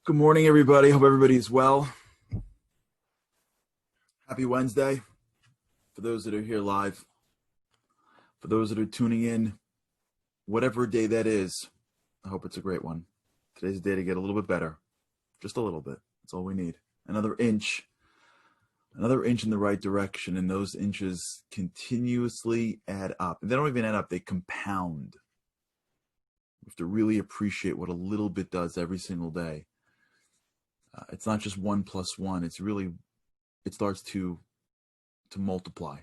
Good morning, everybody. Hope everybody's well. Happy Wednesday. For those that are here live, for those that are tuning in, whatever day that is, I hope it's a great one. Today's a day to get a little bit better. Just a little bit. That's all we need. Another inch in the right direction, and those inches continuously add up. And they don't even add up, they compound. We have to really appreciate what a little bit does every single day. It's not just 1 plus 1. It starts to multiply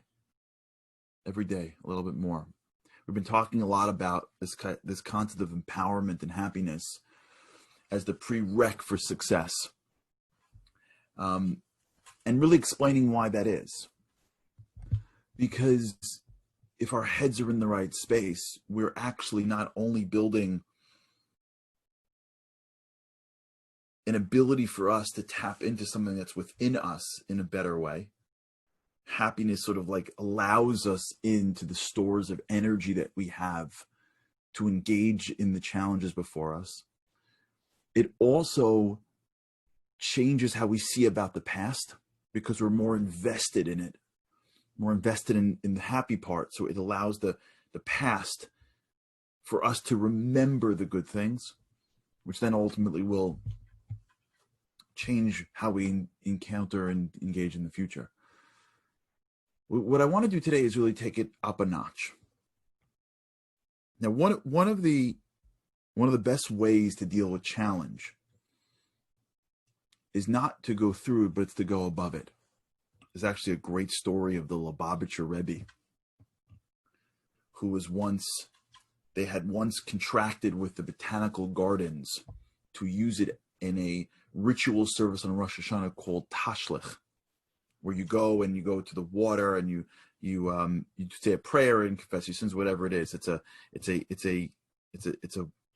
every day a little bit more. We've been talking a lot about this concept of empowerment and happiness as the prereq for success, and really explaining why that is. Because if our heads are in the right space, we're actually not only building an ability for us to tap into something that's within us in a better way. Happiness sort of like allows us into the stores of energy that we have to engage in the challenges before us. It also changes how we see about the past because we're more invested in it, more invested in the happy part. So it allows the past for us to remember the good things, which then ultimately will change how we encounter and engage in the future. What I want to do today is really take it up a notch. Now, one of the best ways to deal with challenge is not to go through it, but it's to go above it. There's actually a great story of the Lubavitcher Rebbe, who they had once contracted with the botanical gardens to use it in a ritual service on Rosh Hashanah called Tashlich, where you go to the water and you say a prayer and confess your sins, whatever it is. It's a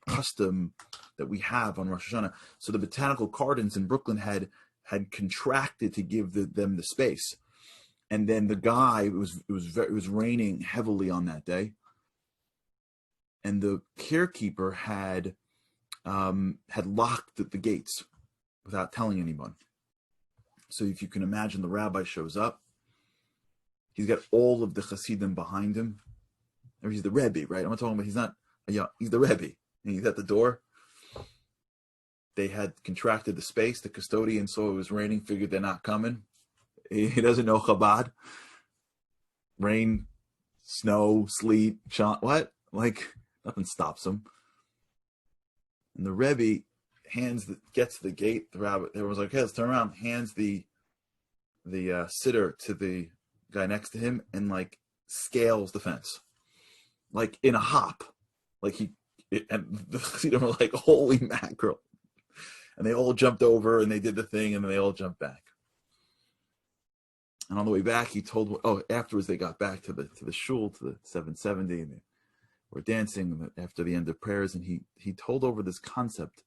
custom that we have on Rosh Hashanah. So the botanical gardens in Brooklyn had contracted to give them the space, and then the guy it was raining heavily on that day, and the caretaker had locked the gates without telling anyone. So if you can imagine, the rabbi shows up. He's got all of the Hasidim behind him. Or he's the Rebbe, right? I'm not talking about, he's the Rebbe. And he's at the door. They had contracted the space. The custodian saw it was raining, figured they're not coming. He doesn't know Chabad. Rain, snow, sleet, what? Like, nothing stops him. And the Rebbe gets to the gate. The rabbi, everyone's like, "Okay, let's turn around." Hands the sitter to the guy next to him, and like scales the fence, like in a hop. And the Chassidim were like, "Holy mackerel!" And they all jumped over, and they did the thing, and then they all jumped back. And on the way back, afterwards they got back to the shul, to the 770, and they were dancing after the end of prayers, and he told over this concept.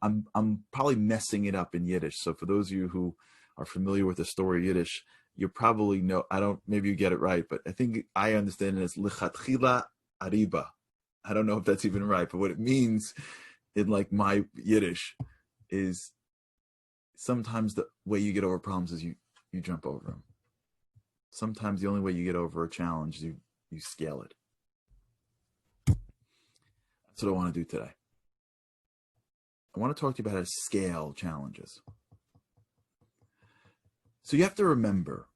I'm probably messing it up in Yiddish. So for those of you who are familiar with the story of Yiddish, you probably know, maybe you get it right, but I think I understand it as lichatchila ariba. I don't know if that's even right, but what it means in like my Yiddish is sometimes the way you get over problems is you jump over them. Sometimes the only way you get over a challenge is you scale it. That's what I want to do today. I want to talk to you about how to scale challenges. So you have to remember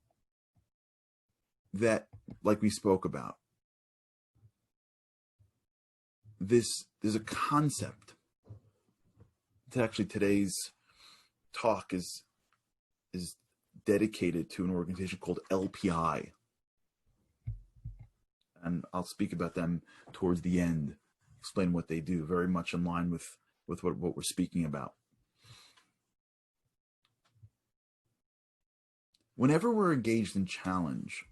that, like we spoke about, there's a concept. Actually, today's talk is dedicated to an organization called LPI. And I'll speak about them towards the end, explain what they do, very much in line with what we're speaking about. Whenever we're engaged in challenge,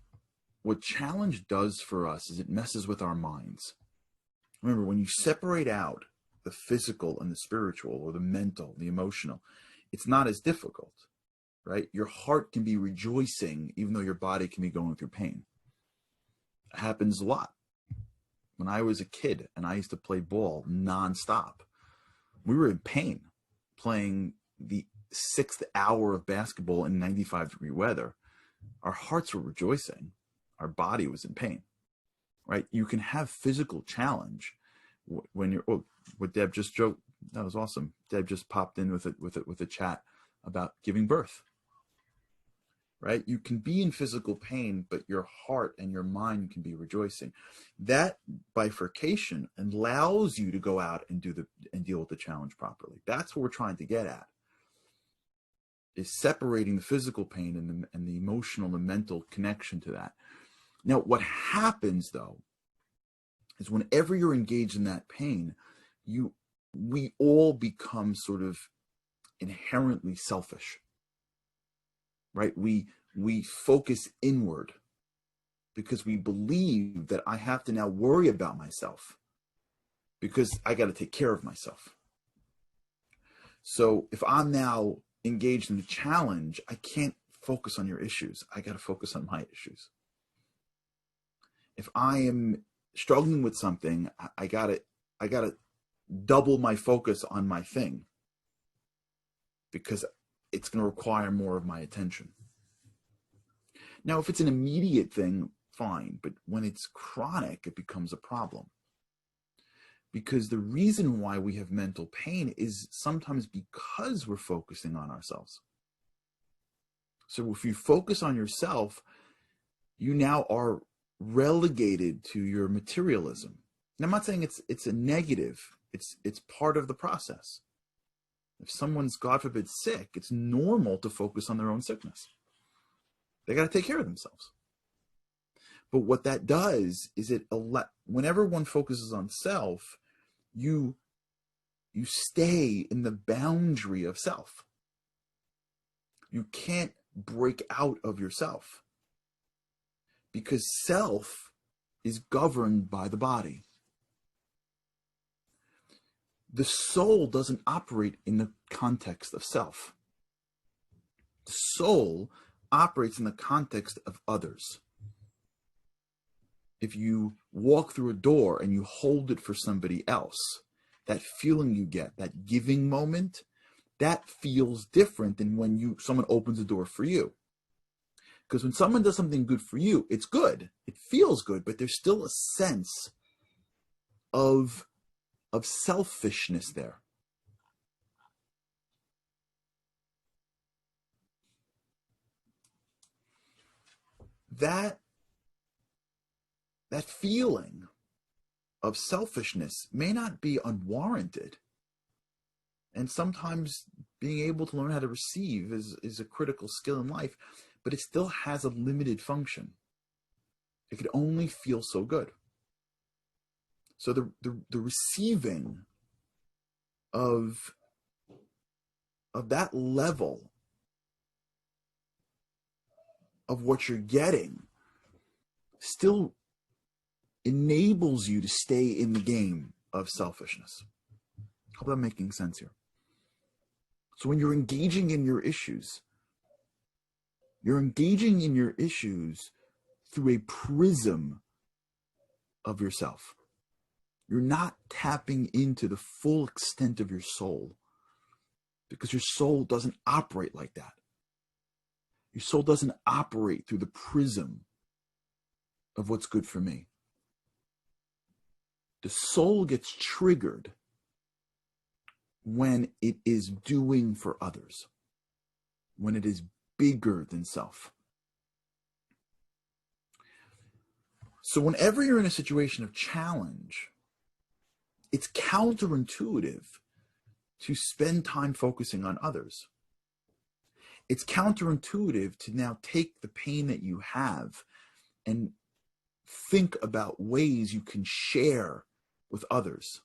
what challenge does for us is it messes with our minds. Remember, when you separate out the physical and the spiritual, or the mental, the emotional, it's not as difficult, right? Your heart can be rejoicing even though your body can be going through pain. It happens a lot. When I was a kid and I used to play ball nonstop, we were in pain playing the 6th hour of basketball in 95-degree weather, our hearts were rejoicing. Our body was in pain, right? You can have physical challenge when you're, oh, what Deb just joked, that was awesome. Deb just popped in with a chat about giving birth, right? You can be in physical pain, but your heart and your mind can be rejoicing. That bifurcation allows you to go out and deal with the challenge properly. That's what we're trying to get at, is separating the physical pain and the emotional and mental connection to that. Now, what happens though, is whenever you're engaged in that pain, we all become sort of inherently selfish, right? We focus inward because we believe that I have to now worry about myself because I got to take care of myself. So if I'm now engaged in the challenge, I can't focus on your issues. I got to focus on my issues. If I am struggling with something, I gotta double my focus on my thing because it's going to require more of my attention. Now, if it's an immediate thing, fine, but when it's chronic, it becomes a problem. Because the reason why we have mental pain is sometimes because we're focusing on ourselves. So if you focus on yourself, you now are relegated to your materialism. And I'm not saying it's a negative. It's part of the process. If someone's, God forbid, sick, it's normal to focus on their own sickness. They got to take care of themselves. But what that does is whenever one focuses on self, you stay in the boundary of self. You can't break out of yourself because self is governed by the body. The soul doesn't operate in the context of self. The soul operates in the context of others. If you walk through a door and you hold it for somebody else, that feeling you get, that giving moment, that feels different than when someone opens the door for you. Because when someone does something good for you, it's good. It feels good, but there's still a sense of selfishness there. That feeling of selfishness may not be unwarranted. And sometimes being able to learn how to receive is a critical skill in life, but it still has a limited function. It could only feel so good. So the receiving of that level of what you're getting still enables you to stay in the game of selfishness. Hope I'm making sense here. So when you're engaging in your issues, you're engaging in your issues through a prism of yourself. You're not tapping into the full extent of your soul because your soul doesn't operate like that. Your soul doesn't operate through the prism of what's good for me. The soul gets triggered when it is doing for others, when it is bigger than self. So whenever you're in a situation of challenge, it's counterintuitive to spend time focusing on others. It's counterintuitive to now take the pain that you have and think about ways you can share with others.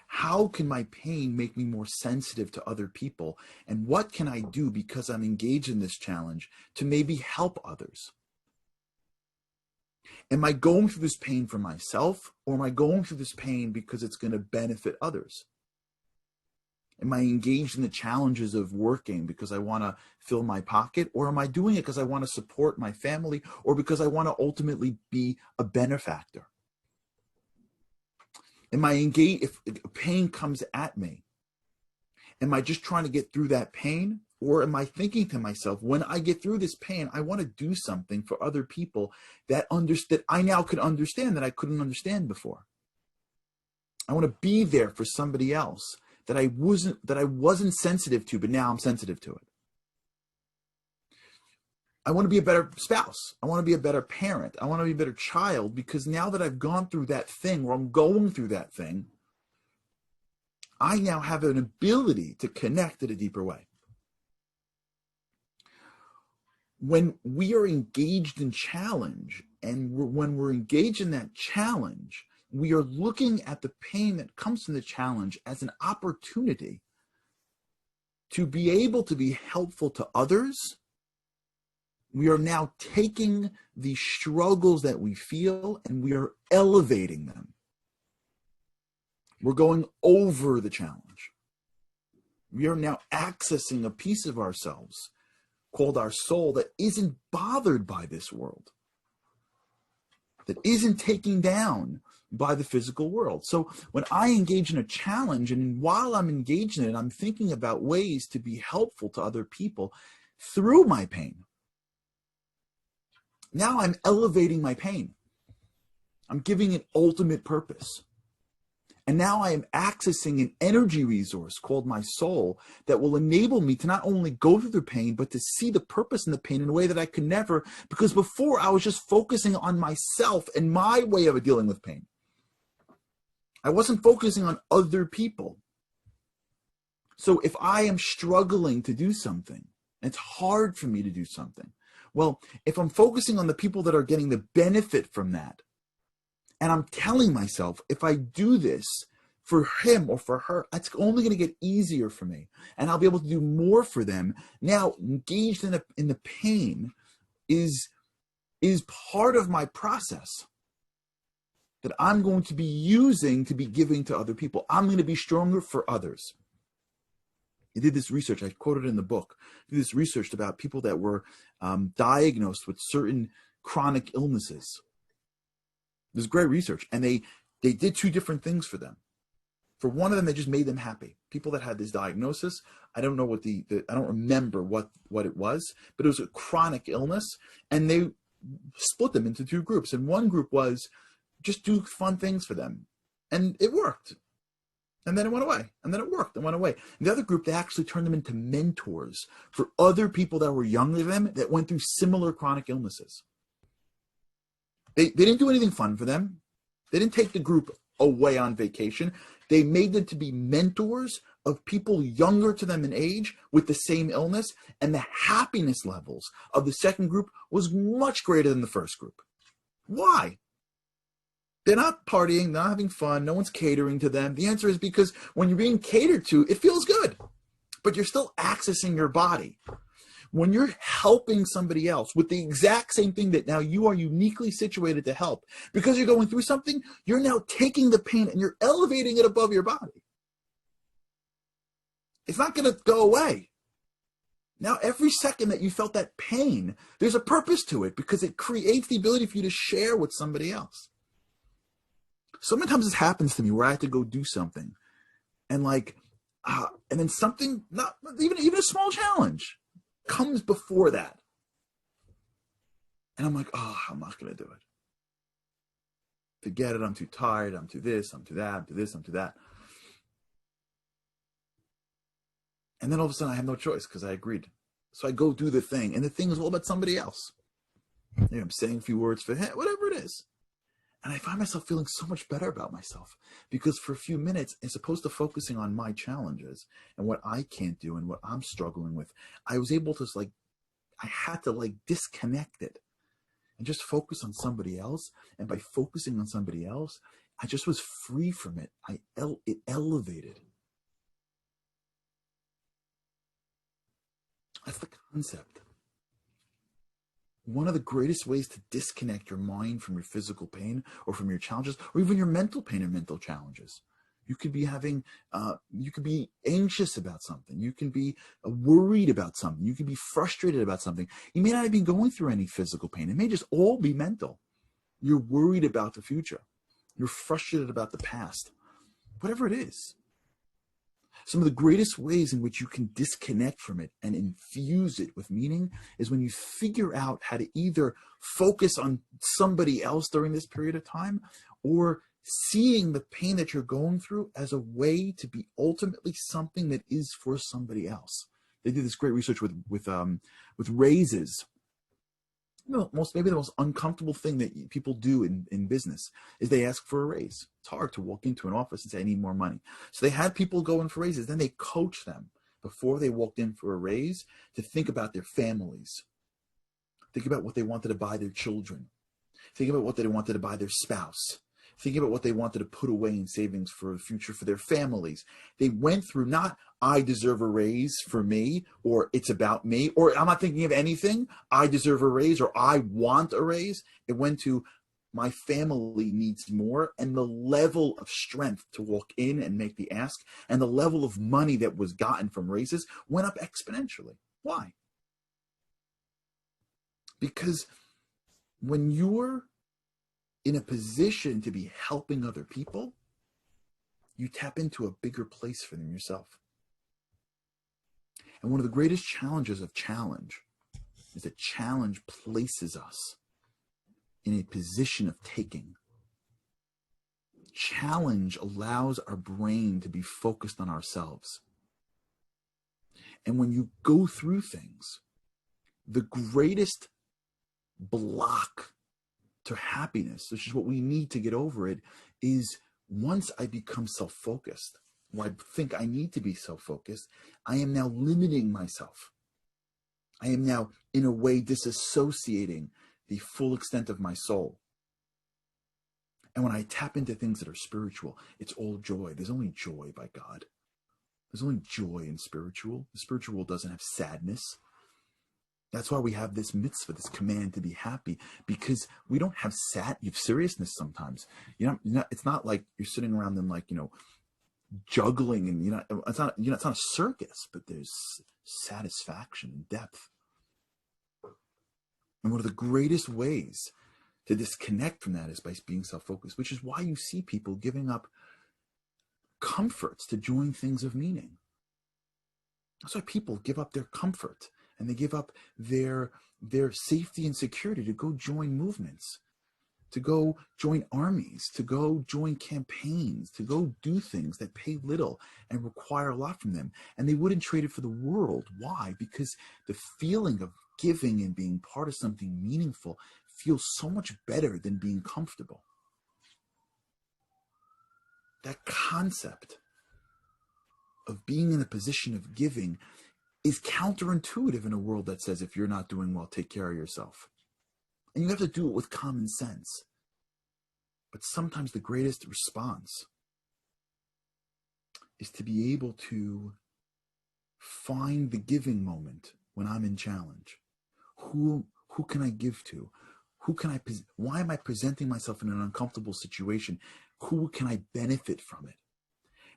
How can my pain make me more sensitive to other people? And what can I do because I'm engaged in this challenge to maybe help others? Am I going through this pain for myself, or am I going through this pain because it's going to benefit others? Am I engaged in the challenges of working because I want to fill my pocket, or am I doing it because I want to support my family, or because I want to ultimately be a benefactor? Am I engaged if pain comes at me? Am I just trying to get through that pain? Or am I thinking to myself, when I get through this pain, I want to do something for other people that I now could understand that I couldn't understand before. I want to be there for somebody else that I wasn't sensitive to, but now I'm sensitive to it. I want to be a better spouse. I want to be a better parent. I want to be a better child, because now that I've gone through that thing, or I'm going through that thing, I now have an ability to connect in a deeper way. When we are engaged in challenge, and when we're engaged in that challenge, we are looking at the pain that comes from the challenge as an opportunity to be able to be helpful to others. We are now taking the struggles that we feel and we are elevating them. We're going over the challenge. We are now accessing a piece of ourselves called our soul that isn't bothered by this world, that isn't taken down by the physical world. So when I engage in a challenge, and while I'm engaged in it, I'm thinking about ways to be helpful to other people through my pain. Now I'm elevating my pain. I'm giving it ultimate purpose. And now I am accessing an energy resource called my soul that will enable me to not only go through the pain, but to see the purpose in the pain in a way that I could never, because before I was just focusing on myself and my way of dealing with pain. I wasn't focusing on other people. So if I am struggling to do something, it's hard for me to do something. Well, if I'm focusing on the people that are getting the benefit from that, and I'm telling myself, if I do this for him or for her, it's only going to get easier for me, and I'll be able to do more for them. Now, engaged in the pain is part of my process that I'm going to be using to be giving to other people. I'm going to be stronger for others. I did this research, I quoted in the book, I did this research about people that were diagnosed with certain chronic illnesses. There's great research, and they did two different things for them. For one of them, they just made them happy. People that had this diagnosis, I don't know what I don't remember what it was, but it was a chronic illness, and they split them into two groups. And one group was just do fun things for them, and it worked. And then it went away, and then it worked and went away. And the other group, they actually turned them into mentors for other people that were younger than them that went through similar chronic illnesses. They didn't do anything fun for them. They didn't take the group away on vacation. They made them to be mentors of people younger to them in age with the same illness, and the happiness levels of the second group was much greater than the first group. Why? They're not partying, not having fun, no one's catering to them. The answer is because when you're being catered to, it feels good, but you're still accessing your body. When you're helping somebody else with the exact same thing that now you are uniquely situated to help, because you're going through something, you're now taking the pain and you're elevating it above your body. It's not going to go away. Now, every second that you felt that pain, there's a purpose to it, because it creates the ability for you to share with somebody else. So many times this happens to me where I have to go do something, and and then something, not even a small challenge, comes before that. And I'm like, oh, I'm not going to do it. Forget it. I'm too tired. I'm too this. I'm too that. I'm too this. I'm too that. And then all of a sudden I have no choice because I agreed. So I go do the thing. And the thing is all about somebody else. I'm saying a few words for him, whatever it is. And I find myself feeling so much better about myself, because for a few minutes, as opposed to focusing on my challenges and what I can't do and what I'm struggling with, I was able to I had to disconnect it and just focus on somebody else. And by focusing on somebody else, I just was free from it. It elevated. That's the concept. One of the greatest ways to disconnect your mind from your physical pain or from your challenges, or even your mental pain and mental challenges. You could be you could be anxious about something. You can be worried about something. You could be frustrated about something. You may not be going through any physical pain. It may just all be mental. You're worried about the future. You're frustrated about the past. Whatever it is. Some of the greatest ways in which you can disconnect from it and infuse it with meaning is when you figure out how to either focus on somebody else during this period of time, or seeing the pain that you're going through as a way to be ultimately something that is for somebody else. They did this great research with raises. Maybe the most uncomfortable thing that people do in business is they ask for a raise. It's hard to walk into an office and say, I need more money. So they had people go in for raises. Then they coach them before they walked in for a raise to think about their families. Think about what they wanted to buy their children. Think about what they wanted to buy their spouse. Think about what they wanted to put away in savings for the future for their families. They went through not, I deserve a raise for me, or it's about me, or I'm not thinking of anything, I deserve a raise, or I want a raise. It went to, my family needs more, and the level of strength to walk in and make the ask, and the level of money that was gotten from raises went up exponentially. Why? Because when you're in a position to be helping other people, you tap into a bigger place for them yourself. And one of the greatest challenges of challenge is that challenge places us in a position of taking. Challenge allows our brain to be focused on ourselves. And when you go through things, the greatest block to happiness, which is what we need to get over it, is once I become self-focused, or I think I need to be self-focused, I am now limiting myself. I am now, in a way, disassociating the full extent of my soul. And when I tap into things that are spiritual, it's all joy. There's only joy by God. There's only joy in spiritual. The spiritual doesn't have sadness. That's why we have this mitzvah, this command to be happy, because we don't have you have seriousness sometimes. It's not like you're sitting around them like, juggling, and it's not a circus, but there's satisfaction and depth. And one of the greatest ways to disconnect from that is by being self-focused, which is why you see people giving up comforts to join things of meaning. That's why people give up their comfort. And they give up their safety and security to go join movements, to go join armies, to go join campaigns, to go do things that pay little and require a lot from them. And they wouldn't trade it for the world. Why? Because the feeling of giving and being part of something meaningful feels so much better than being comfortable. That concept of being in a position of giving is counterintuitive in a world that says, if you're not doing well, take care of yourself. And you have to do it with common sense. But sometimes the greatest response is to be able to find the giving moment when I'm in challenge. Who can I give to? Why am I presenting myself in an uncomfortable situation? Who can I benefit from it?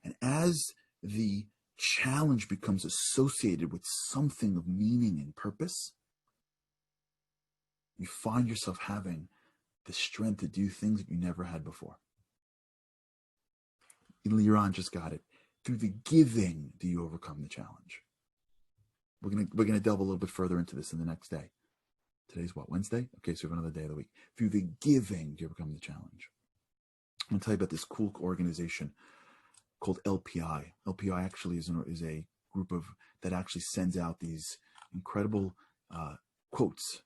And as the challenge becomes associated with something of meaning and purpose, you find yourself having the strength to do things that you never had before. Liran just got it. Through the giving do you overcome the challenge. We're gonna delve a little bit further into this in the next day. Today's what, Wednesday? Okay, so we have another day of the week. Through the giving do you overcome the challenge. I'm gonna tell you about this cool organization called LPI. LPI actually is a group that actually sends out these incredible quotes.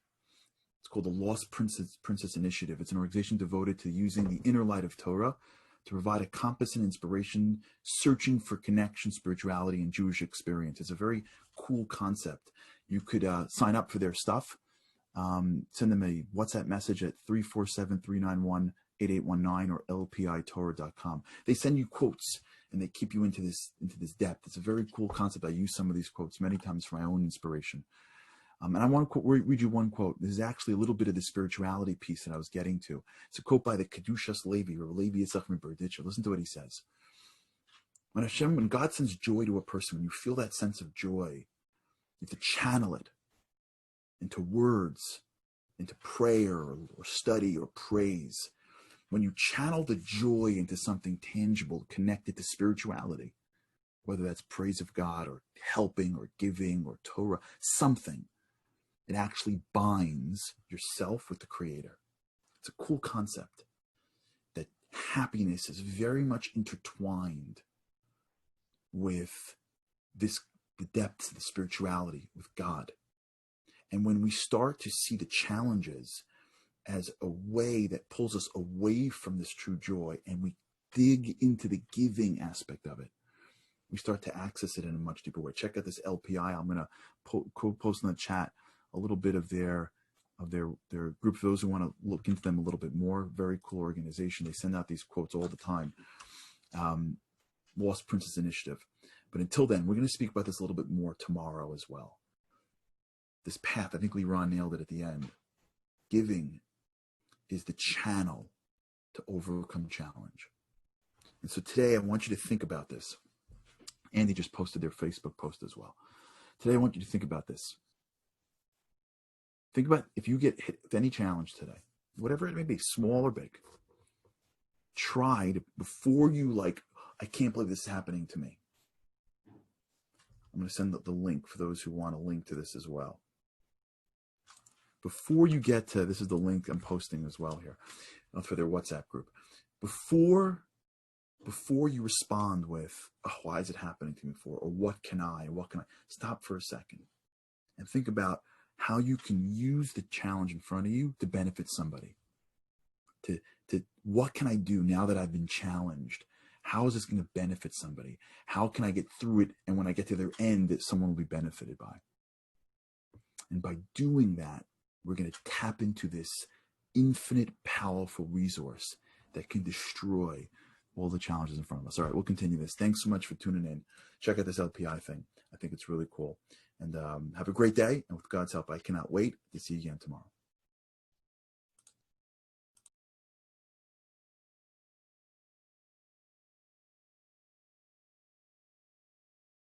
It's called the Lost Princess Initiative. It's an organization devoted to using the inner light of Torah to provide a compass and inspiration, searching for connection, spirituality, and Jewish experience. It's a very cool concept. You could sign up for their stuff. Send them a WhatsApp message at 347-391-8819 or lpitorah.com. They send you quotes and they keep you into this depth. It's a very cool concept. I use some of these quotes many times for my own inspiration. And I want to read you one quote. This is actually a little bit of the spirituality piece that I was getting to. It's a quote by the Kedushas Levi, or Levi Yitzchak Berditcher. Listen to what he says. When God sends joy to a person, when you feel that sense of joy, you have to channel it into words, into prayer or study or praise. When you channel the joy into something tangible, connected to spirituality, whether that's praise of God or helping or giving or Torah, something. It actually binds yourself with the Creator. It's a cool concept that happiness is very much intertwined with the depths of the spirituality with God. And when we start to see the challenges as a way that pulls us away from this true joy, and we dig into the giving aspect of it, we start to access it in a much deeper way. Check out this LPI. I'm going to post in the chat a little bit of their group for those who want to look into them a little bit more. Very cool organization. They send out these quotes all the time. Lost Princess Initiative. But until then, we're going to speak about this a little bit more tomorrow as well. This path, I think Leron nailed it at the end. Giving is the channel to overcome challenge. And so today I want you to think about this. Andy just posted their Facebook post as well. Today I want you to think about this. Think about if you get hit with any challenge today, whatever it may be, small or big, try to, before you I can't believe this is happening to me. I'm going to send the link for those who want a link to this as well. Before you get to, this is the link I'm posting as well here for their WhatsApp group. Before you respond with, oh, why is it happening to me for, or what can I, stop for a second and think about how you can use the challenge in front of you to benefit somebody. To what can I do now that I've been challenged? How is this going to benefit somebody? How can I get through it? And when I get to their end, that someone will be benefited by. And by doing that, we're going to tap into this infinite, powerful resource that can destroy all the challenges in front of us. All right, we'll continue this. Thanks so much for tuning in. Check out this LPI thing. I think it's really cool. And have a great day. And with God's help, I cannot wait to see you again tomorrow.